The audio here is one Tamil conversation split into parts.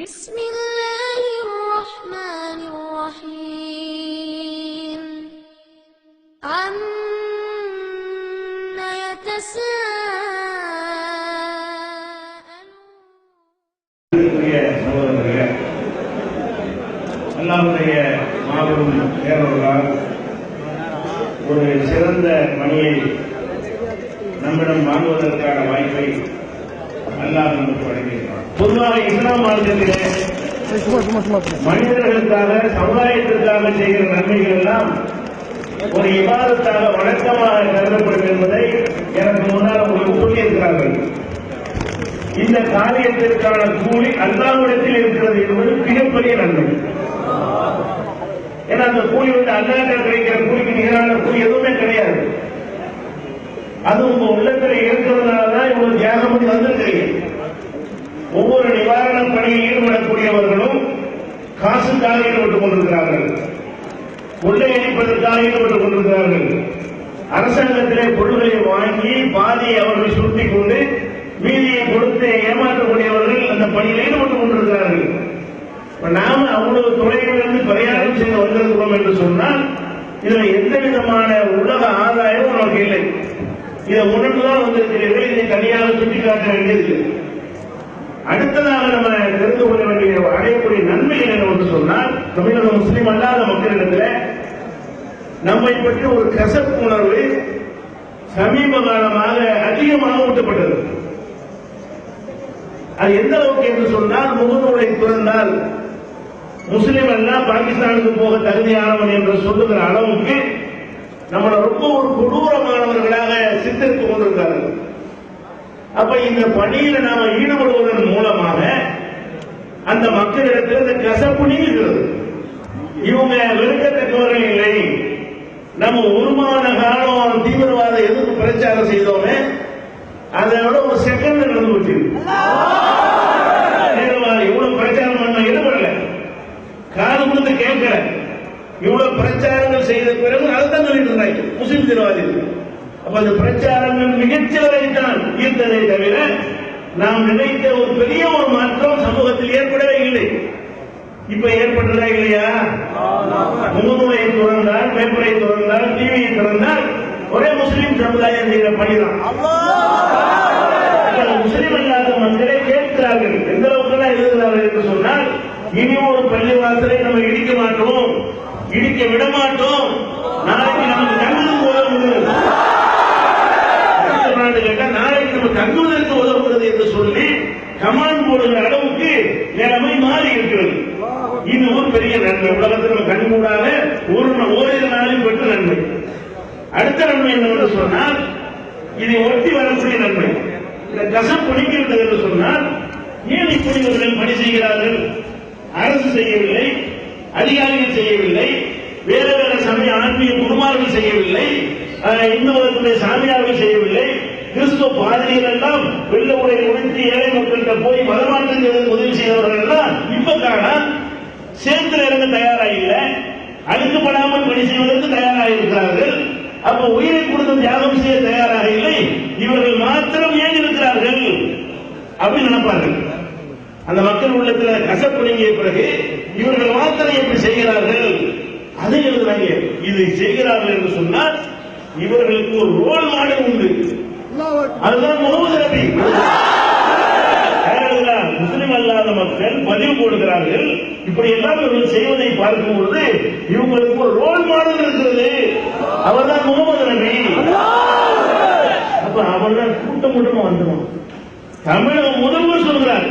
بسم الله الرحمن الرحيم عما يتساءلون அல்லாஹ்வுடைய மாபெரும் பேரருளால் ஒரு சிறந்த பணியை நம்மிடம் வாங்குவதற்கான வாய்ப்பை அல்லாஹ் நமக்கு வழங்கியிருக்கிறார். பொதுவாக இஸ்லாம் மார்க்கத்திலே மனிதர்களுக்காக சமுதாயத்திற்காக செய்கிற நன்மைகள் எல்லாம் ஒரு இபாதத்தாக வழக்கமாக கருதப்படும் என்பதை எனக்கு முன்னால் உங்களுக்கு சொல்லியிருக்கிறார்கள். இந்த காரியத்திற்கான கூலி அல்லாஹ்விடத்தில் இருக்கிறது என்பது மிகப்பெரிய நன்மை. ஏன்னா அந்த கூலி அல்லாஹ்விடம் கிடைக்கிற கூலிக்கு நிகரான கூலி எதுவுமே கிடையாது. அது உங்க உள்ளத்தில் இருக்கிறதுனாலதான் இவ்வளவு தியாகம் பண்ணி வந்திருக்கிறீங்க. ஒவ்வொரு நிவாரண பணியில் ஈடுபடக்கூடியவர்களும் காசுக்காக ஈடுபட்டுக் கொண்டிருக்கிறார்கள், கொள்ளையடிப்பதற்காக ஈடுபட்டுக் கொண்டிருக்கிறார்கள். அரசாங்கத்திலே பொருள்களை வாங்கி பாதியை அவர்கள் சுருட்டிக் கொண்டு மீதியை கொடுத்து ஏமாற்றக்கூடியவர்கள் அந்த பணியில் ஈடுபட்டுக் கொண்டிருக்கிறார்கள். நாம அவ்வளவு தொலைவிலிருந்து பிரயாணம் செய்து வந்திருக்கிறோம் என்று சொன்னால் இதுல எந்த விதமான உலக ஆதாயமும் நமக்கு இல்லை. இதை உணர்ந்துதான் வந்திருக்கிறீர்கள். இதை தனியாக சுட்டிக்காட்ட வேண்டியது. அடுத்ததாக நம்ம தெரிந்து கொள்ள வேண்டிய அடையக்கூடிய நன்மைகள் என்று சொன்னால், தமிழக முஸ்லீம் அல்லாத மக்களிடத்தில் நம்மை பற்றி ஒரு கசப்பு உணர்வு சமீப காலமாக அதிகமாக ஊட்டப்பட்டது. அது எந்த அளவுக்கு என்று சொன்னால், முகநூலை துறந்தால் முஸ்லிம் எல்லாம் பாகிஸ்தானுக்கு போக தகுதியானவன் என்று சொல்லுகிற அளவுக்கு நம்மளை ரொம்ப ஒரு கொடூரமானவர்களாக சித்தரித்துக் கொண்டிருக்கிறார்கள். அப்ப இந்த பணியில நாம ஈடுபடுவதன் மூலமாக அந்த மக்களிடத்தில் இந்த கசப்பு நீங்கிறது. இவங்க வெறுக்கத்தக்கவர்கள் இல்லை. நம்ம ஒரு மாத காலம் தீவிரவாத எதிர்ப்பு பிரச்சாரம் செய்தோமே, அதை விட ஒரு செகண்ட் நடந்து போச்சு. இவ்வளவு பிரச்சாரம் பண்ண ஈடுபடல, காது கொடுத்து கேட்கல. இவ்வளவு பிரச்சாரங்கள் செய்த பிறகு அதுதான் சொல்லிட்டு இருந்தாங்க முஸ்லிம் தீவிரவாதிகள். அப்ப அந்த பிரச்சாரங்கள் மிகச்சிலரை தான் ஈர்த்ததை தவிர நாம் நினைத்த ஒரு பெரிய ஒரு மாற்றம் சமூகத்தில் ஏற்படவே இல்லை. இப்ப ஏற்பட்டதா இல்லையா? முகநூலை துறந்தால், பேப்பரை துறந்தால், டிவியை திறந்தால் ஒரே முஸ்லிம் சமுதாயம் செய்கிற பணிதான். முஸ்லிம் அல்லாத மக்களை கேட்கிறார்கள். எந்த அளவுக்கு எழுதுகிறார்கள் என்று சொன்னால், இனி ஒரு பள்ளிவாசலை நம்ம இடிக்க மாட்டோம், இடிக்க விட மாட்டோம், நாளைக்கு நமக்கு தங்குவதற்கு உதவுகிறது, கேட்டா நாளைக்கு நம்ம தங்குவதற்கு உதவுகிறது என்று சொல்லி கமாண்ட் போடுகிற அளவுக்கு நிலைமை மாறி இருக்கிறது. இது ஒரு பெரிய நன்மை. உலகத்தில் நம்ம கண்கூடாக ஓரிரு நாளில் பெற்ற நன்மை. அடுத்த நன்மை என்னவென்று சொன்னால், இதை ஒட்டி வரக்கூடிய நன்மை. இந்த கசப்பு பிடிக்கிறது என்று சொன்னால், ஏன் இப்படி இவர்கள் பணி செய்கிறார்கள்? அரசு செய்யவில்லை, அதிகாரிகள் செய்யவில்லை, வேற வேற சமய ஆன்மீக குருமார்கள் செய்யவில்லை, இந்து சாமியார்கள் செய்யவில்லை, கிறிஸ்துவ பாதிரிகள் எல்லாம் வெள்ள உடை உடைத்து ஏழை மக்கள்கிட்ட போய் மதமாற்றம் செய்வதற்கு உதவி செய்தவர்கள் எல்லாம் இப்ப காண சேர்ந்து இறங்க தயாராகல, அழுக்கப்படாமல் பணி செய்வதற்கு தயாராக இருக்கிறார்கள். அப்ப உயிரை கொடுத்து தியாகம் செய்ய தயாராக இல்லை. இவர்கள் மாத்திரம் ஏன் இருக்கிறார்கள் அப்படின்னு நினைப்பார்கள். அந்த மக்கள் உள்ளத்தில் கசப்புடுங்கிய பிறகு இவர்கள் மாத்திரம் எப்படி செய்கிறார்கள் அதை எழுதுறாங்க. இது செய்கிறார்கள் என்று சொன்னால் இவர்களுக்கு ஒரு ரோல் மாடல் உண்டு. அதுதான் முகமது நபி. முஸ்லிம் அல்லாத மக்கள் பதிவு போடுகிறார்கள். இப்படி எல்லாம் இவர்கள் செய்வதை பார்க்கும் பொழுது இவங்களுக்கு ஒரு ரோல் மாடல் இருக்கிறது. அவர்தான் முகமது நபி. அப்ப அவர்தான் கூட்டம் கூட்டமா வந்துடும். தமிழக முதல்வர் சொல்கிறார்,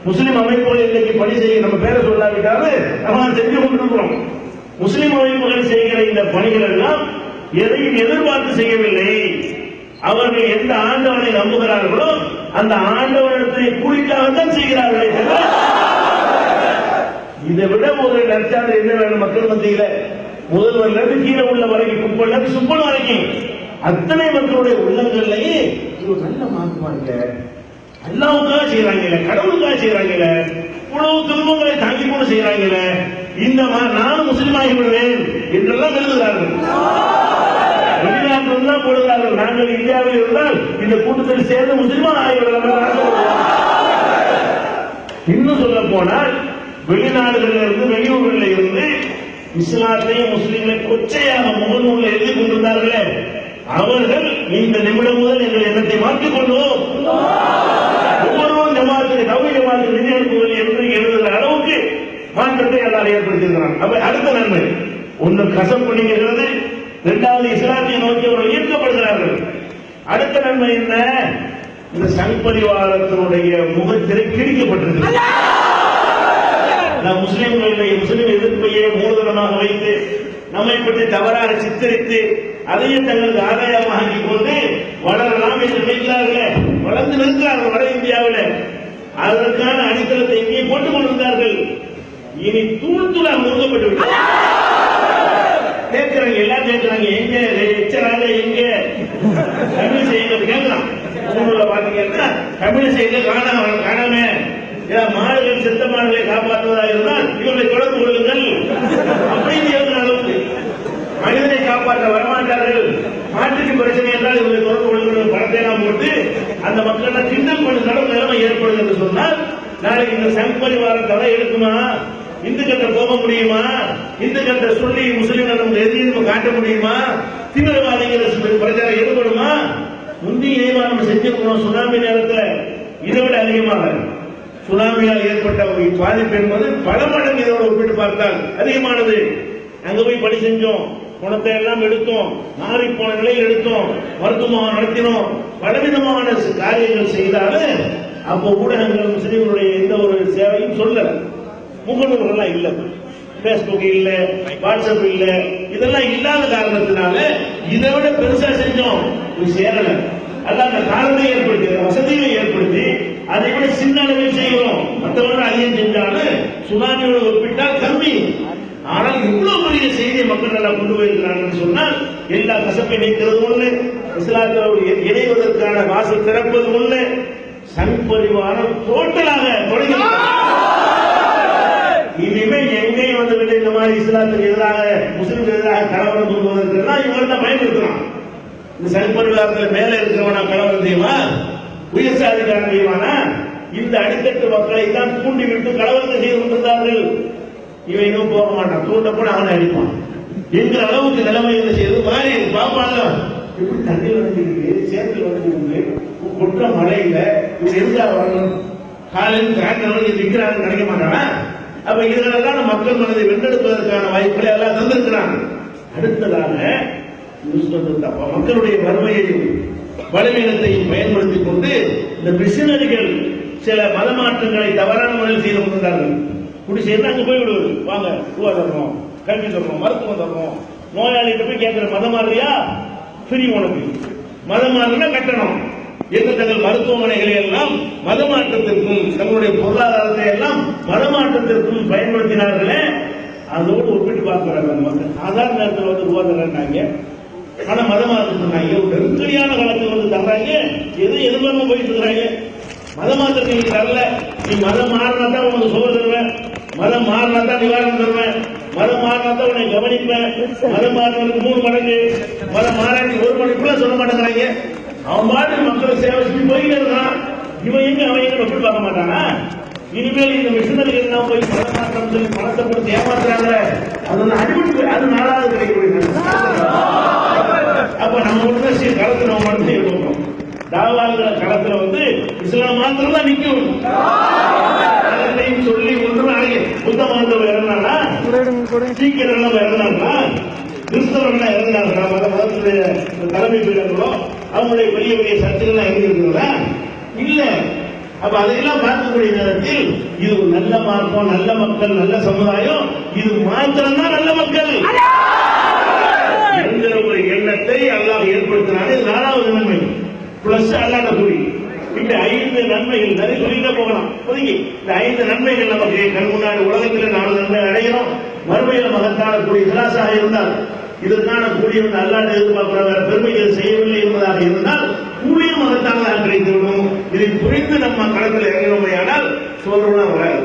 முஸ்லிம் அமைப்புகள் இன்னைக்கு பணி செய்ய நம்ம பேரை சொல்லாவிட்டாலும் நம்ம செஞ்சு கொண்டிருக்கிறோம். முஸ்லிம் அமைப்புகள் செய்கிற இந்த பணிகள் எல்லாம் எதையும் எதிர்பார்த்து செய்யவில்லை. அவர்கள் எந்த ஆண்டவனை நம்புகிறார்களோ அந்த ஆண்டவனத்தை கூலிக்காகத்தான் செய்கிறார்களே. இதை விட ஒரு நற்சான்று என்ன வேணும்? மக்கள் மத்தியில முதல்வர்ல இருந்து கீழே உள்ள வரைக்கும், குப்பல்ல இருந்து சுப்பல் வரைக்கும் அத்தனை மக்களுடைய உள்ளங்கள்லயே நல்ல மாற்றுவாங்க, அல்லாவுக்காக செய்யறாங்கல்ல, கடவுளுக்காக செய்யறாங்கல்ல, உணவு துன்பங்களை தாங்கி கொண்டு செய்யறாங்கல்ல, இந்த நானும் முஸ்லீம் ஆகிவிடுவேன் என்றெல்லாம் எழுதுகிறார்கள். வெளிநாட்டில் தான் போடுகிறார்கள். நாங்கள் இந்தியாவில் இருந்தால் இந்த கூட்டத்தில் சேர்ந்து முஸ்லிமா ஆகிவிடலாம். இன்னும் சொல்ல போனால் வெளிநாடுகளில் இருந்து வெளியூர்களில் இருந்து இஸ்லாத்தையும் முஸ்லிம்களை கொச்சையாக முகநூலில் எழுதி கொண்டிருந்தார்களே, அவர்கள் இந்த நிமிடம் முதல் எங்கள் எண்ணத்தை மாற்றிக் கொண்டோம், ஒவ்வொருவரும் ஜமாத்துக்கு தௌஹீத் ஜமாத்துக்கு நிதி அனுப்புவது என்று எழுதுகிற அளவுக்கு மாற்றத்தை எல்லாம் ஏற்படுத்தியிருக்கிறான். அப்ப அடுத்த நன்மை ஒன்று கசப்பு நீங்கிறது, இரண்டாவது இஸ்லாமிய நோக்கி அவர்கள் ஈர்க்கப்படுகிறார்கள். அடுத்த நன்மை என்ன? இந்த சங்பரிவாரத்தினுடைய முகத்திரை கிழிக்கப்பட்டிருக்கிறது. முஸ்லிம்களுடைய முஸ்லிம் எதிர்ப்பையே மூலதனமாக வைத்து நம்மை பற்றி தவறாக சித்தரித்து அதையும் தங்களுக்கு ஆதாயமாக ஆக்கிக் கொண்டு வளரலாம் என்று நினைக்கிறார்களே, வளர்ந்து நிற்கிறார்கள் வட இந்தியாவில். அதற்கான அடித்தளத்தை இங்கே போட்டுக் கொண்டிருந்தார்கள். இனி தூள் தூளாக முழுக்கப்பட்டு விட்டார். கேட்கிறாங்க, எல்லாம் கேட்கிறாங்க, எங்க எச்சராக எங்க தமிழிசை எங்க கேட்கலாம். ஊர்ல பாத்தீங்கன்னா தமிழிசை காணாம மாடுகள் செத்த மாடுகளை காப்பாற்றுவதாக இருந்தால் இவர்களை தொடர்பு கொள்ளுங்கள் அப்படின்னு எழுதுற அளவுக்கு மனிதனை காப்பாற்ற வரமாட்டார்கள், மாட்டுக்கு பிரச்சனை என்றால் இவர்களை தொடர்பு கொள்ளுங்கள் பணத்தை எல்லாம் போட்டு அந்த மக்கள் கிண்டல் பண்ணுற நிலைமை ஏற்படுது என்று சொன்னால் நாளைக்கு இந்த சங்பரிவாரம் தடை எடுக்குமா? இந்துக்கள்கிட்ட போக முடியுமா? இந்துக்கள்கிட்ட சொல்லி முஸ்லிம்கள் நமக்கு எதிர்ப்பு காட்ட முடியுமா? தீவிரவாதிகள் பிரச்சாரம் ஈடுபடுமா? முந்தைய நம்ம செஞ்சிருக்கணும். சுனாமி நேரத்தில் இதை விட அதிகமாக சுனாமியால் ஏற்பட்ட பாதிப்பு என்பது பல மடங்கு இதோடு ஒப்பிட்டு பார்த்தால் அதிகமானது. அங்க போய் பணி செஞ்சோம், குணத்தை எல்லாம் எடுத்தோம், மாறி போன நிலையில் எடுத்தோம், மருத்துவம் நடத்தினோம், பலவிதமான காரியங்கள் செய்தாலும் அப்போ ஊடகங்கள் முஸ்லிம்களுடைய எந்த ஒரு சேவையும் சொல்லல. முகநூல்கள்லாம் இல்ல, பேஸ்புக் இல்ல, வாட்ஸ்அப் இல்ல, இதெல்லாம் இல்லாத காரணத்தினால இதை விட பெருசா செஞ்சோம், போய் சேரல. அதான் அந்த காரணத்தை ஏற்படுத்தி வசதியை ஏற்படுத்தி அதை விட சின்ன அளவில் செய்கிறோம். மற்றவர்கள் அதிகம் செஞ்சாலும் சுனாமியோட ஒப்பிட்டால் கம்மி. ஆனால் இவ்வளவு பெரிய செய்தியை மக்கள் நல்லா கொண்டு போயிருக்கிறார்கள் சொன்னால் எல்லா கசப்பை நீக்கிறது ஒண்ணு, இஸ்லாத்தோடு இணைவதற்கான வாசல் திறப்பது ஒண்ணு, சங்பரிவாரம் டோட்டலாக தொடங்கி இனிமேல் எங்கேயும் வந்துவிட்டு இந்த மாதிரி இஸ்லாத்துக்கு எதிராக முஸ்லிம்களுக்கு எதிராக கலவரம் கொள்வதற்கு இவங்க தான் பயன்படுத்தலாம். இந்த சங்பரிவாரத்தில் மேல இருக்கிறவனா கலவரம் செய்வா, உயர் சாதிக்காரன் செய்வானா? இந்த அடித்தட்டு மக்களை தான் தூண்டிவிட்டு கலவரத்தை செய்து கொண்டிருந்தார்கள். இவன் இன்னும் போக மாட்டான், தூண்டப்பட அவனை அடிப்பான் என்கிற அளவுக்கு நிலைமை என்ன செய்து மாறி பாப்பாங்க. எப்படி தண்ணி வந்துருக்கு, சேத்துல வந்து கொட்ட மழையில இவங்க எதுக்காக வரணும்? காலையில் காய்ச்சல் நிற்கிறாங்க நினைக்க மாட்டானா? அப்ப இதெல்லாம் மக்கள் மனதை வென்றெடுப்பதற்கான வாய்ப்புகளை எல்லாம் தந்திருக்கிறாங்க. அடுத்ததாக மக்களுடைய வறுமையையும் பலவீனத்தையும் பயன்படுத்திக் கொண்டு இந்த மிஷினரிகள் சில மதமாற்றங்களை தவறான முறையில் செய்து கொண்டிருந்தார்கள். குடி செய்து அங்க போய் விடுவது, வாங்க ரூபா தர்றோம், கல்வி தர்றோம், மருத்துவம் தர்றோம், நோயாளிகிட்ட போய் கேட்கிற மதம் மாறியா ஃப்ரீ, உனக்கு மதம் மாறினா கட்டணம் என்று தங்கள் மருத்துவமனைகளை எல்லாம் மதமாற்றத்திற்கும் தங்களுடைய பொருளாதாரத்தை எல்லாம் மதமாற்றத்திற்கும் பயன்படுத்தினார்களே. அதோடு ஒப்பிட்டு பார்க்கிறாங்க மக்கள். சாதாரண நேரத்தில் வந்து ரூபா தர்றாங்க, ஆனா மதமாற்றம் சொன்னாங்க. நெருக்கடியான காலத்தில் வந்து தர்றாங்க, எது எதிர்பார்க்க போயிட்டு இருக்கிறாங்க. மதமாற்றத்தை நீ தரல, நீ மதம் மாறினா தான் உனக்கு சோறு தருவேன், மதம் மாறினா தான் நிவாரணம் தருவேன், மதம் மாறினா தான் உன்னை கவனிப்பேன், மதம் மாறினதுக்கு 3 மடங்கு, மதம் மாறாட்டி 1 மணிக்குள்ள சொல்ல மாட்டேங்கிறாங்க. அவன் பாட்டு மக்களை சேவை செஞ்சு போயிட்டு இருக்கான். இவன் எங்க அவன் எங்க ஒப்பிட்டு பார்க்க மாட்டானா? இனிமேல் இந்த மிஷினரிகள் தான் போய் மதமாற்றம் சொல்லி பணத்தை கொடுத்து ஏமாத்துறாங்க. அது அடிபட்டு அது 4வது கிடைக்கக்கூடிய. அப்ப நம்ம மட்டும் களத்துல நம்ம மட்டும் இருக்கோம். தாவாங்கிற களத்துல வந்து இஸ்லாம் மாத்திரம் தான் நிற்கும். சொல்லி ஒன்று புத்த மதத்தில் இறந்தானா, சீக்கிரம் இறந்தாங்களா, கிறிஸ்தவர்கள் இறந்தாங்களா, மதத்துடைய தலைமை பீடங்களோ அவங்களுடைய பெரிய பெரிய சர்ச்சைகள் இறங்கிருக்கிறதா? இல்ல. அப்ப அதையெல்லாம் பார்க்கக்கூடிய நேரத்தில் இது ஒரு நல்ல மார்க்கம், நல்ல மக்கள், நல்ல சமுதாயம், இது மாத்திரம் தான் நல்ல மக்கள் என்கிற ஒரு எண்ணத்தை அல்லாஹ் ஏற்படுத்தினாலே 4வது நன்மை பிளஸ் அல்லாத கூறி இந்த 5 நன்மைகள் நிறைய சொல்லிட்டே போகலாம். இந்த 5 நன்மைகள் நமக்கு கண் முன்னாடி உலகத்தில் 4 நன்மை அடைகிறோம். மறுமையில மகத்தான கூடிய கிளாஸாக இருந்தால் இதற்கான கூடிய அல்லாத எதிர்பார்க்கிற பெருமைகள் செய்யவில்லை என்பதாக இருந்தால் கூடிய மகத்தானதாக கிடைத்துவிடும். இதை புரிந்து நம்ம களத்தில் இறங்கினோமையானால் சொல்றோம்னா வராது,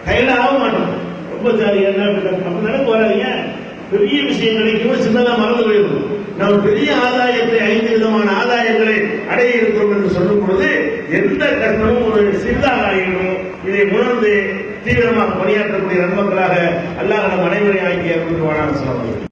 கையில ஆக மாட்டோம். ரொம்ப ஜாலியா அப்ப நினைப்பு வராதிங்க. பெரிய விஷயங்களை கூட சின்னதா மறந்து போயிடும். நம்ம பெரிய ஆதாயத்தை 5 விதமான ஆதாயங்களை அடைய இருக்கிறோம் என்று சொல்லும் பொழுது எந்த கஷ்டமும் ஒரு சிறிதாக ஆகிடும். இதை உணர்ந்து தீவிரமாக பணியாற்றக்கூடிய நன்மக்களாக அல்லாஹ் நம் அனைவரையும் ஆக்கிய சொல்லுவாங்க.